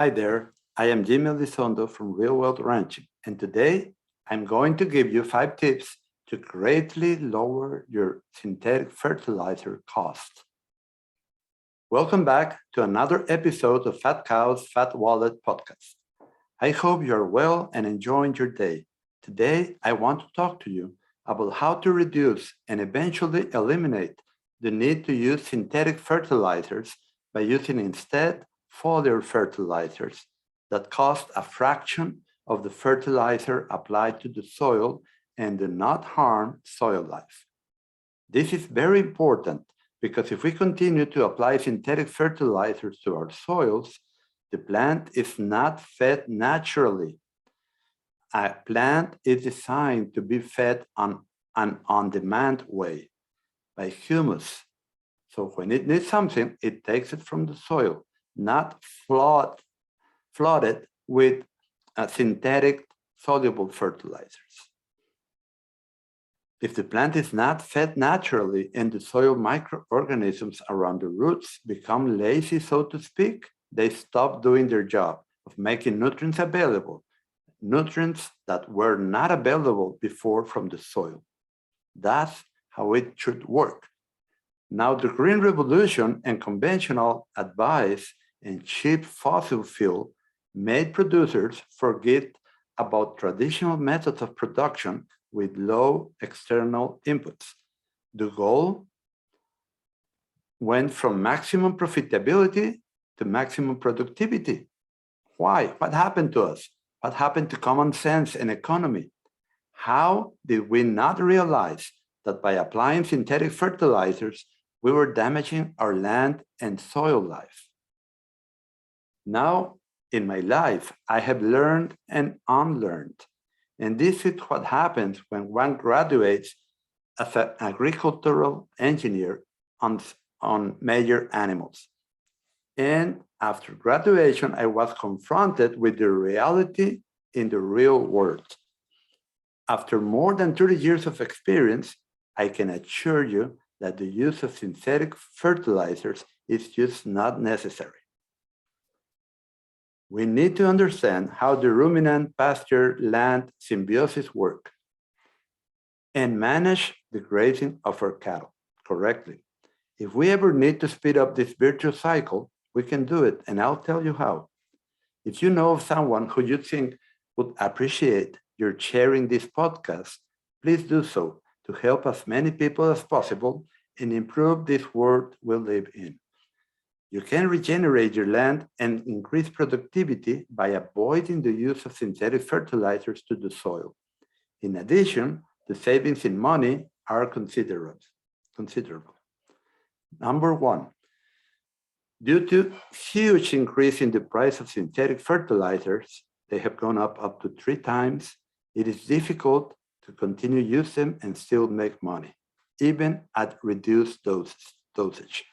Hi there, I am Jaime Elizondo from Real World Ranching, and today I'm going to give you 5 tips to greatly lower your synthetic fertilizer cost. Welcome back to another episode of Fat Cows, Fat Wallet podcast. I hope you're well and enjoying your day. Today, I want to talk to you about how to reduce and eventually eliminate the need to use synthetic fertilizers by using instead foliar fertilizers that cost a fraction of the fertilizer applied to the soil and do not harm soil life. This is very important because if we continue to apply synthetic fertilizers to our soils, the plant is not fed naturally. A plant is designed to be fed on an on-demand way by humus. So when it needs something, it takes it from the soil, not flooded with synthetic soluble fertilizers. If the plant is not fed naturally and the soil microorganisms around the roots become lazy, so to speak, they stop doing their job of making nutrients available, nutrients that were not available before from the soil. That's how it should work. Now, the Green Revolution and conventional advice and cheap fossil fuel made producers forget about traditional methods of production with low external inputs. The goal went from maximum profitability to maximum productivity. Why? What happened to us? What happened to common sense and economy? How did we not realize that by applying synthetic fertilizers, we were damaging our land and soil life? Now, in my life, I have learned and unlearned. And this is what happens when one graduates as an agricultural engineer on major animals. And after graduation, I was confronted with the reality in the real world. After more than 30 years of experience, I can assure you that the use of synthetic fertilizers is just not necessary. We need to understand how the ruminant pasture land symbiosis work and manage the grazing of our cattle correctly. If we ever need to speed up this virtuous cycle, we can do it, and I'll tell you how. If you know of someone who you think would appreciate your sharing this podcast, please do so to help as many people as possible and improve this world we live in. You can regenerate your land and increase productivity by avoiding the use of synthetic fertilizers to the soil. In addition, the savings in money are considerable. Number one, due to huge increase in the price of synthetic fertilizers, they have gone up to 3 times. It is difficult to continue use them and still make money, even at reduced dosage.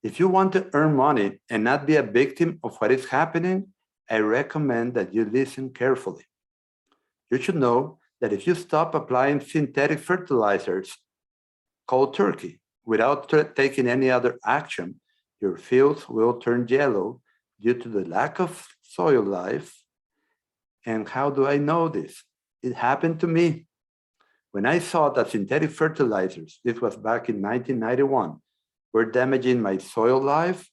If you want to earn money and not be a victim of what is happening, I recommend that you listen carefully. You should know that if you stop applying synthetic fertilizers cold turkey without taking any other action, your fields will turn yellow due to the lack of soil life. And how do I know this? It happened to me. When I saw that synthetic fertilizers, this was back in 1991, were damaging my soil life,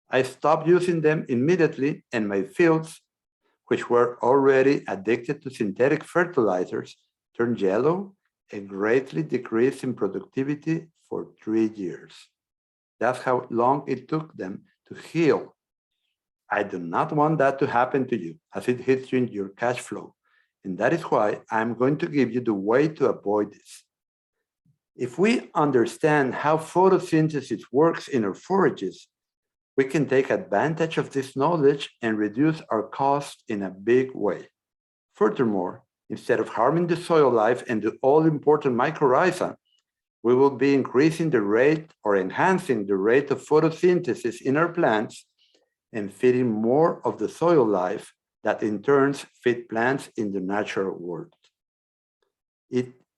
I stopped using them immediately, and my fields, which were already addicted to synthetic fertilizers, turned yellow and greatly decreased in productivity for 3 years. That's how long it took them to heal. I do not want that to happen to you as it hits you in your cash flow. And that is why I'm going to give you the way to avoid this. If we understand how photosynthesis works in our forages, we can take advantage of this knowledge and reduce our costs in a big way. Furthermore, instead of harming the soil life and the all-important mycorrhiza, we will be increasing the rate or enhancing the rate of photosynthesis in our plants and feeding more of the soil life that in turn feed plants in the natural world.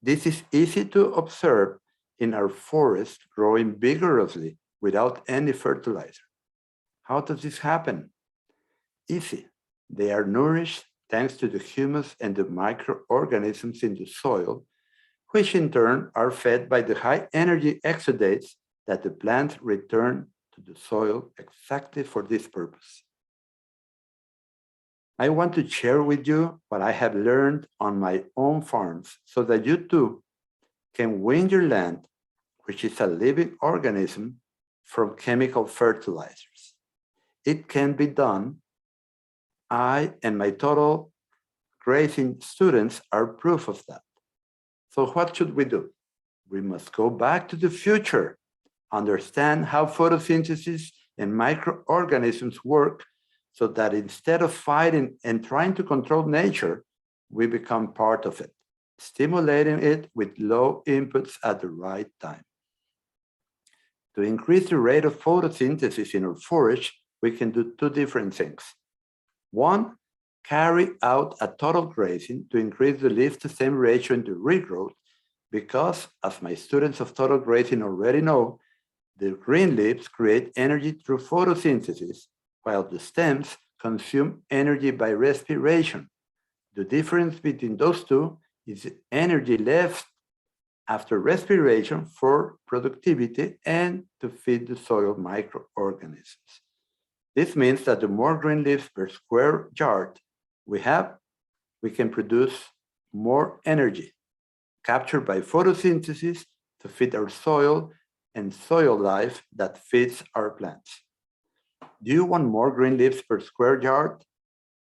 This is easy to observe in our forest growing vigorously without any fertilizer. How does this happen? Easy. They are nourished thanks to the humus and the microorganisms in the soil, which in turn are fed by the high energy exudates that the plants return to the soil exactly for this purpose. I want to share with you what I have learned on my own farms so that you too can win your land, which is a living organism, from chemical fertilizers. It can be done. I and my Total Grazing students are proof of that. So what should we do? We must go back to the future, understand how photosynthesis and microorganisms work so that instead of fighting and trying to control nature, we become part of it, stimulating it with low inputs at the right time. To increase the rate of photosynthesis in our forage, we can do two different things. One, carry out a total grazing to increase the leaf-to-stem ratio into regrowth, because, as my students of total grazing already know, the green leaves create energy through photosynthesis, while the stems consume energy by respiration. The difference between those two is the energy left after respiration for productivity and to feed the soil microorganisms. This means that the more green leaves per square yard we have, we can produce more energy captured by photosynthesis to feed our soil and soil life that feeds our plants. Do you want more green leaves per square yard?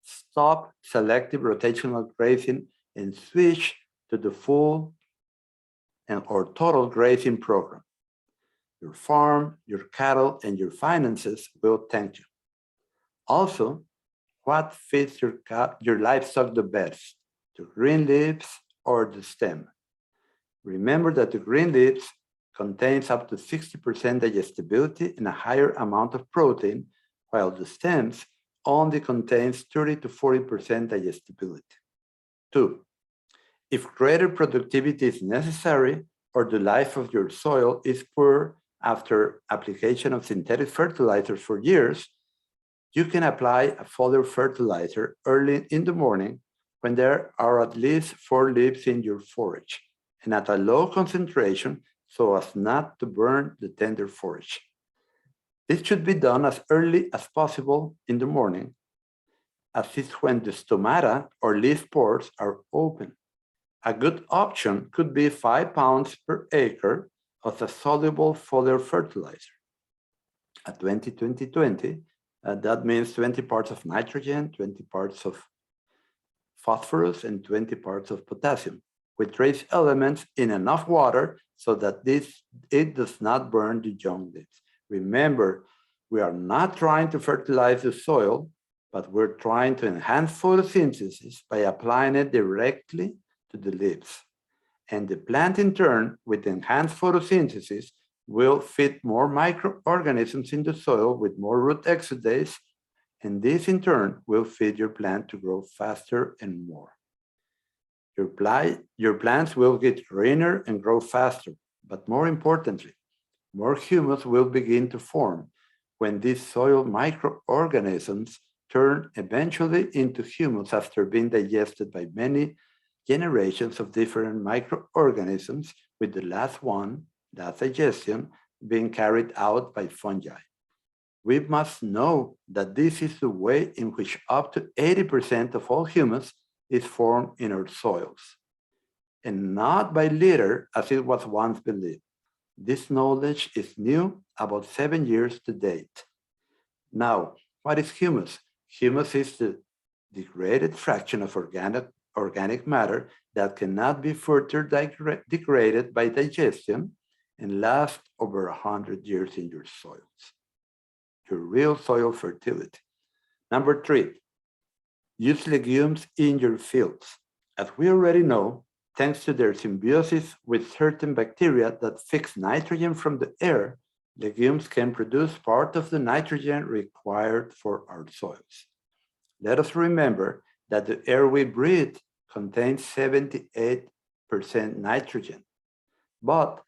Stop selective rotational grazing and switch to the full or total grazing program. Your farm, your cattle, and your finances will thank you. Also, what feeds your livestock the best, the green leaves or the stem? Remember that the green leaves contains up to 60% digestibility and a higher amount of protein, while the stems only contains 30 to 40% digestibility. 2, if greater productivity is necessary or the life of your soil is poor after application of synthetic fertilizers for years, you can apply a foliar fertilizer early in the morning when there are at least 4 leaves in your forage and at a low concentration so as not to burn the tender forage. This should be done as early as possible in the morning, as is when the stomata or leaf pores are open. A good option could be 5 pounds per acre of a soluble foliar fertilizer. At 20-20-20, that means 20 parts of nitrogen, 20 parts of phosphorus, and 20 parts of potassium, with trace elements in enough water so that it does not burn the young leaves. Remember, we are not trying to fertilize the soil, but we're trying to enhance photosynthesis by applying it directly to the leaves. And the plant, in turn, with enhanced photosynthesis, will feed more microorganisms in the soil with more root exudates, and this, in turn, will feed your plant to grow faster and more. Your plants will get greener and grow faster, but more importantly, more humus will begin to form when these soil microorganisms turn eventually into humus after being digested by many generations of different microorganisms, with the last one, that digestion, being carried out by fungi. We must know that this is the way in which up to 80% of all humus is formed in our soils, and not by litter as it was once believed. This knowledge is new, about 7 years to date. Now, what is humus? Humus is the degraded fraction of organic matter that cannot be further degraded by digestion and last over 100 years in your soils. Your real soil fertility. Number 3, use legumes in your fields. As we already know, thanks to their symbiosis with certain bacteria that fix nitrogen from the air, legumes can produce part of the nitrogen required for our soils. Let us remember that the air we breathe contains 78% nitrogen, but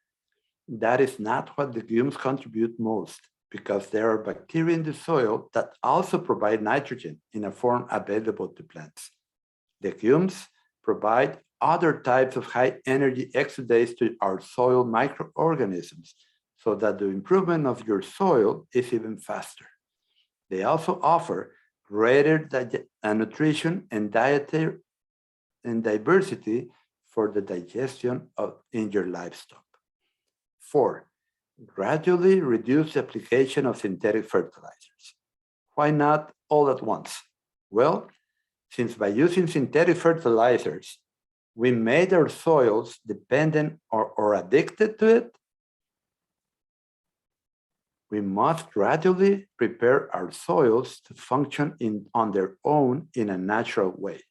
that is not what legumes contribute most. because there are bacteria in the soil that also provide nitrogen in a form available to plants. Legumes provide other types of high-energy exudates to our soil microorganisms so that the improvement of your soil is even faster. They also offer greater nutrition and dietary and diversity for the digestion in your livestock. 4, gradually reduce the application of synthetic fertilizers. Why not all at once? Well, since by using synthetic fertilizers, we made our soils dependent or addicted to it, we must gradually prepare our soils to function on their own in a natural way.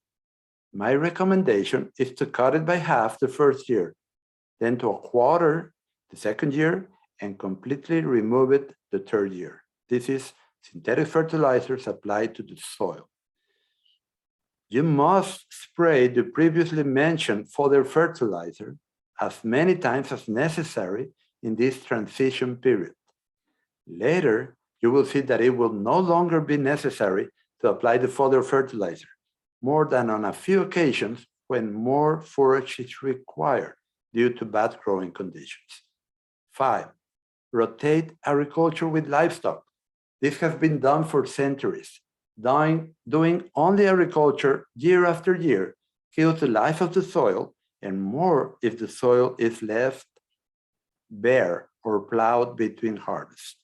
My recommendation is to cut it by half the first year, then to a quarter the second year, and completely remove it the third year. This is synthetic fertilizers applied to the soil. You must spray the previously mentioned fodder fertilizer as many times as necessary in this transition period. Later, you will see that it will no longer be necessary to apply the fodder fertilizer, more than on a few occasions when more forage is required due to bad growing conditions. 5, rotate agriculture with livestock. This has been done for centuries. Doing only agriculture year after year kills the life of the soil, and more if the soil is left bare or plowed between harvests.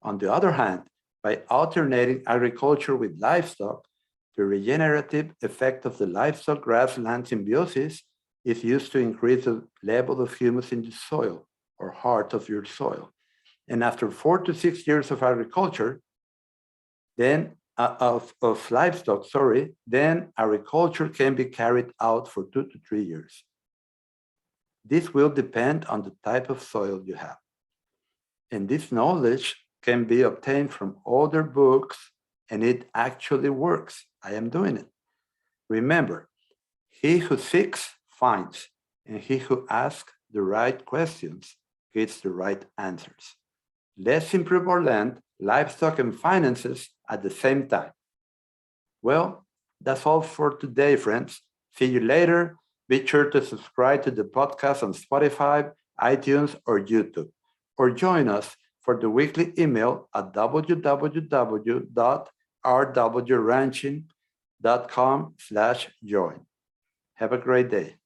On the other hand, by alternating agriculture with livestock, the regenerative effect of the livestock grassland symbiosis is used to increase the level of humus in the soil or heart of your soil. And after 4 to 6 years of agriculture, then of livestock, then agriculture can be carried out for 2 to 3 years. This will depend on the type of soil you have. And this knowledge can be obtained from other books, and it actually works. I am doing it. Remember, he who seeks finds, and he who asks the right questions gets the right answers. Let's improve our land, livestock, and finances at the same time. Well, that's all for today, friends. See you later. Be sure to subscribe to the podcast on Spotify, iTunes, or YouTube, or join us for the weekly email at www.rwranching.com/join. Have a great day.